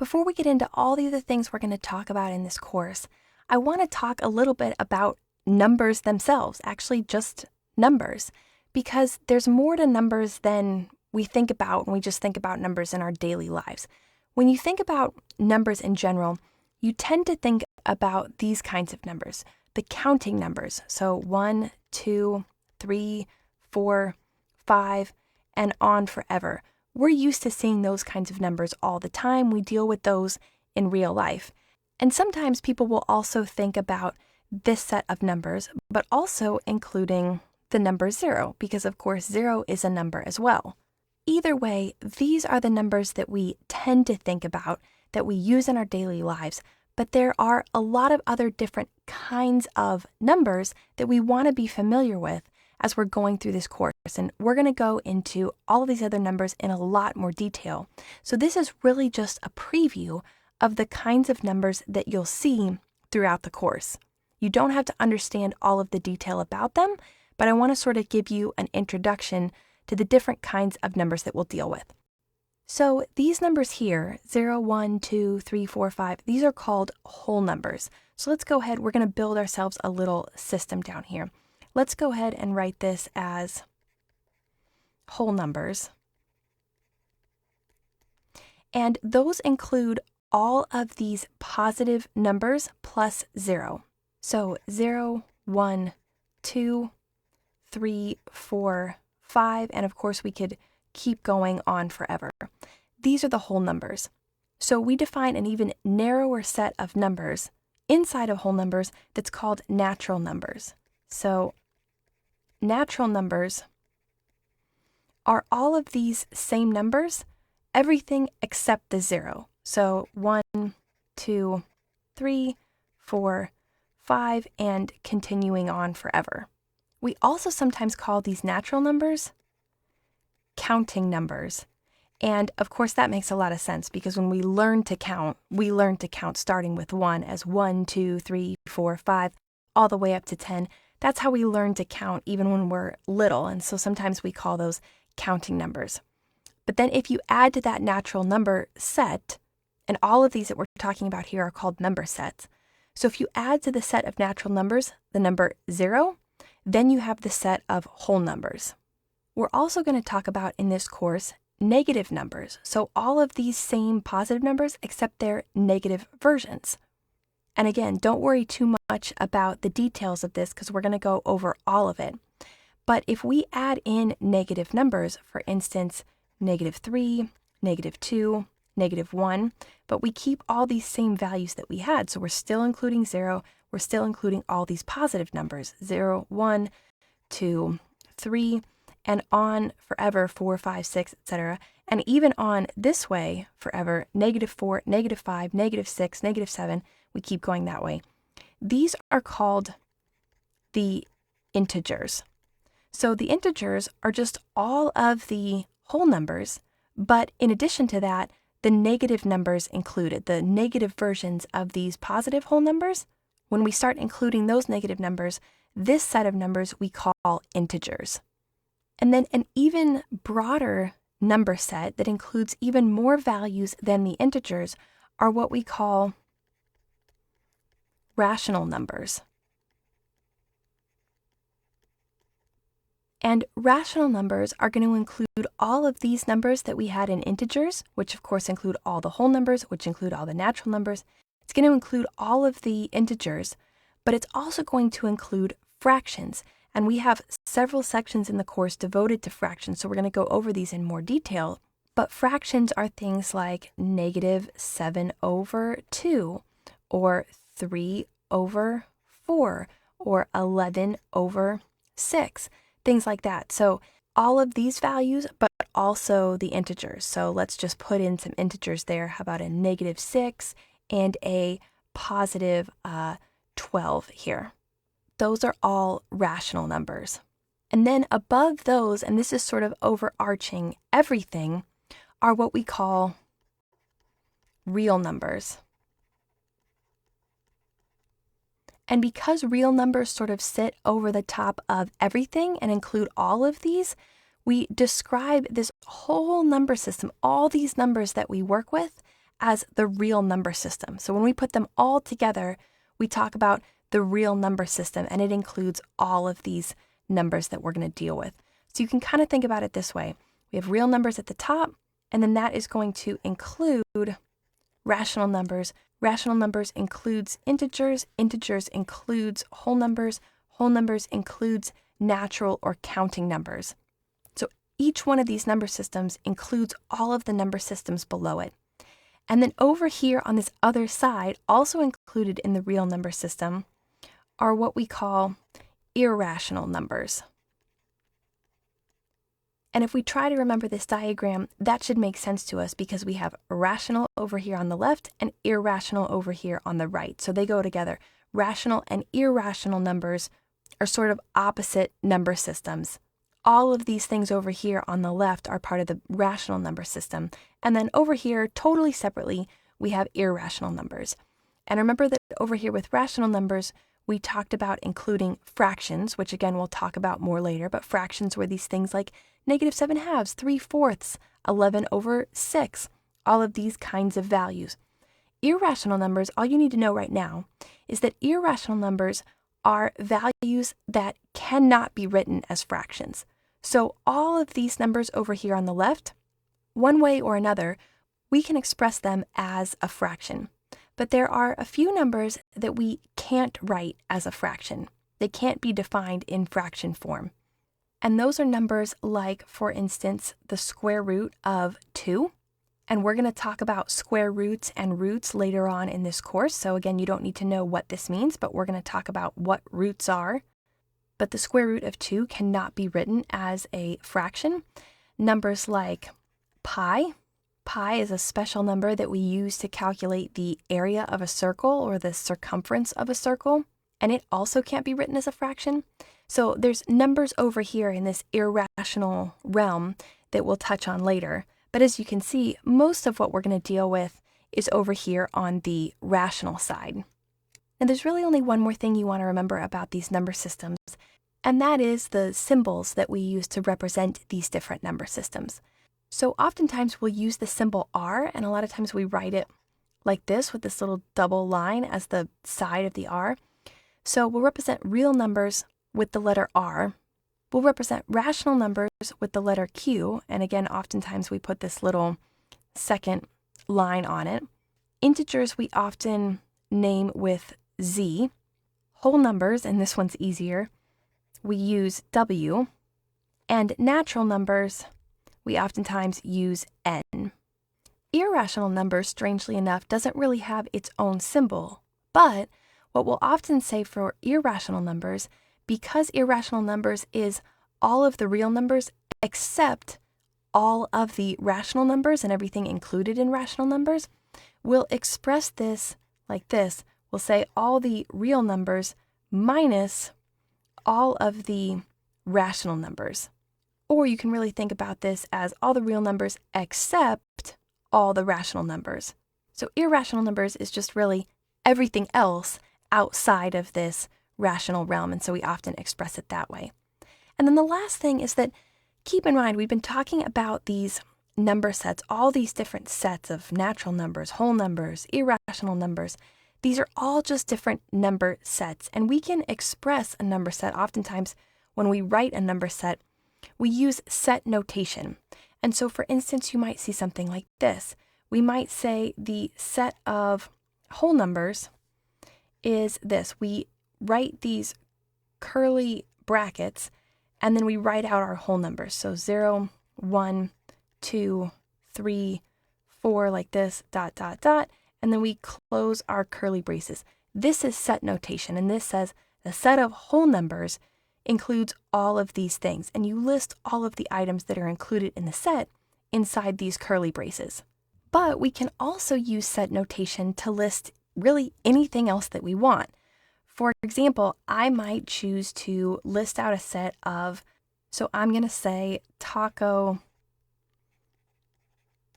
Before we get into all the other things we're going to talk about in this course, I want to talk a little bit about numbers themselves, actually just numbers, because there's more to numbers than we think about when we just think about numbers in our daily lives. When you think about numbers in general, you tend to think about these kinds of numbers, the counting numbers. So 1, 2, 3, 4, 5, and on forever. We're used to seeing those kinds of numbers all the time. We deal with those in real life. And sometimes people will also think about this set of numbers, but also including the number 0, because of course 0 is a number as well. Either way, these are the numbers that we tend to think about, that we use in our daily lives, but there are a lot of other different kinds of numbers that we want to be familiar with as we're going through this course. And we're going to go into all of these other numbers in a lot more detail. So this is really just a preview of the kinds of numbers that you'll see throughout the course. You don't have to understand all of the detail about them, but I want to sort of give you an introduction to the different kinds of numbers that we'll deal with. So these numbers here, 0, 1, 2, 3, 4, 5, these are called whole numbers. So let's go ahead, we're going to build ourselves a little system down here. Let's go ahead and write this as whole numbers. And those include all of these positive numbers plus 0. So 0, 1, 2, 3, 4, 5, and of course we could keep going on forever. These are the whole numbers. So we define an even narrower set of numbers inside of whole numbers that's called natural numbers. So natural numbers are all of these same numbers, everything except the 0. So 1, 2, 3, 4, 5, and continuing on forever. We also sometimes call these natural numbers counting numbers. And of course that makes a lot of sense because when we learn to count starting with 1 as 1, 2, 3, 4, 5, all the way up to 10. That's how we learn to count even when we're little. And so sometimes we call those counting numbers. But then if you add to that natural number set, and all of these that we're talking about here are called number sets. So if you add to the set of natural numbers the number 0, then you have the set of whole numbers. We're also going to talk about in this course negative numbers. So all of these same positive numbers except their negative versions. And again, don't worry too much about the details of this because we're going to go over all of it. But if we add in negative numbers, for instance, -3, -2, -1, but we keep all these same values that we had. So we're still including 0, we're still including all these positive numbers, 0, 1, 2, 3, and on forever, 4, 5, 6, etc. And even on this way forever, -4, -5, -6, -7, we keep going that way. These are called the integers. So the integers are just all of the whole numbers, but in addition to that, the negative numbers included, the negative versions of these positive whole numbers. When we start including those negative numbers, this set of numbers we call integers. And then an even broader number set that includes even more values than the integers are what we call rational numbers. And rational numbers are going to include all of these numbers that we had in integers, which of course include all the whole numbers, which include all the natural numbers. It's going to include all of the integers, but it's also going to include fractions. And we have several sections in the course devoted to fractions, so we're going to go over these in more detail. But fractions are things like -7/2, or 3/4, or 11/6, things like that. So all of these values, but also the integers. So let's just put in some integers there. How about a -6 and a positive 12 here? Those are all rational numbers. And then above those, and this is sort of overarching everything, are what we call real numbers. And because real numbers sort of sit over the top of everything and include all of these, we describe this whole number system, all these numbers that we work with, as the real number system. So when we put them all together, we talk about the real number system, and it includes all of these numbers that we're going to deal with. So you can kind of think about it this way. We have real numbers at the top, and then that is going to include rational numbers. Rational numbers includes integers. Integers includes whole numbers. Whole numbers includes natural or counting numbers. So each one of these number systems includes all of the number systems below it. And then over here on this other side, also included in the real number system, are what we call irrational numbers. And if we try to remember this diagram, that should make sense to us because we have rational over here on the left and irrational over here on the right. So they go together. Rational and irrational numbers are sort of opposite number systems. All of these things over here on the left are part of the rational number system. And then over here, totally separately, we have irrational numbers. And remember that over here with rational numbers, we talked about including fractions, which again we'll talk about more later, but fractions were these things like -7/2, 3/4, 11/6, all of these kinds of values. Irrational numbers, all you need to know right now is that irrational numbers are values that cannot be written as fractions. So all of these numbers over here on the left, one way or another, we can express them as a fraction. But there are a few numbers that we can't write as a fraction. They can't be defined in fraction form. And those are numbers like, for instance, the square root of 2. And we're going to talk about square roots and roots later on in this course. So again, you don't need to know what this means, but we're going to talk about what roots are. But the square root of 2 cannot be written as a fraction. Numbers like pi. Pi is a special number that we use to calculate the area of a circle or the circumference of a circle, and it also can't be written as a fraction. So there's numbers over here in this irrational realm that we'll touch on later. But as you can see, most of what we're going to deal with is over here on the rational side. And there's really only one more thing you want to remember about these number systems, and that is the symbols that we use to represent these different number systems. So oftentimes we'll use the symbol R, and a lot of times we write it like this with this little double line as the side of the R. So we'll represent real numbers with the letter R. We'll represent rational numbers with the letter Q, and again, oftentimes we put this little second line on it. Integers we often name with Z. Whole numbers, and this one's easier, we use W. And natural numbers, we oftentimes use N. Irrational numbers, strangely enough, doesn't really have its own symbol, but what we'll often say for irrational numbers, because irrational numbers is all of the real numbers except all of the rational numbers and everything included in rational numbers, we'll express this like this. We'll say all the real numbers minus all of the rational numbers. Or you can really think about this as all the real numbers except all the rational numbers. So irrational numbers is just really everything else outside of this rational realm, and so we often express it that way. And then the last thing is that keep in mind, we've been talking about these number sets, all these different sets of natural numbers, whole numbers, irrational numbers. These are all just different number sets, and we can express a number set. Oftentimes, when we write a number set, we use set notation. And so, for instance, you might see something like this. We might say the set of whole numbers is this. We write these curly brackets, and then we write out our whole numbers. So 0, 1, 2, 3, 4, like this, dot, dot, dot, and then we close our curly braces. This is set notation, and this says the set of whole numbers includes all of these things, and you list all of the items that are included in the set inside these curly braces. But we can also use set notation to list really anything else that we want. For example, I might choose to list out a set of, so I'm going to say taco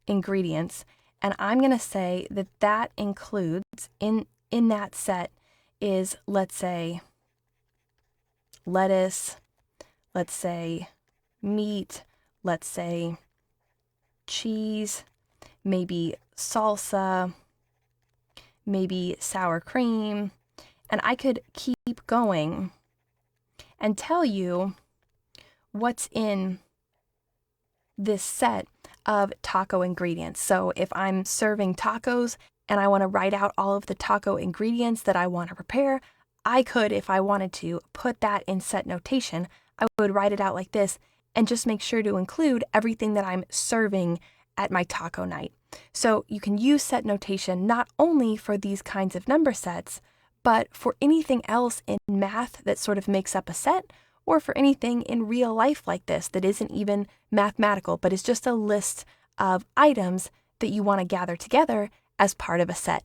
ingredients, and I'm going to say that that includes, in that set is, let's say, lettuce, let's say meat, let's say cheese, maybe salsa, maybe sour cream, and I could keep going and tell you what's in this set of taco ingredients. So if I'm serving tacos and I want to write out all of the taco ingredients that I want to prepare, I could, if I wanted to, put that in set notation. I would write it out like this and just make sure to include everything that I'm serving at my taco night. So you can use set notation not only for these kinds of number sets, but for anything else in math that sort of makes up a set, or for anything in real life like this that isn't even mathematical, but is just a list of items that you want to gather together as part of a set.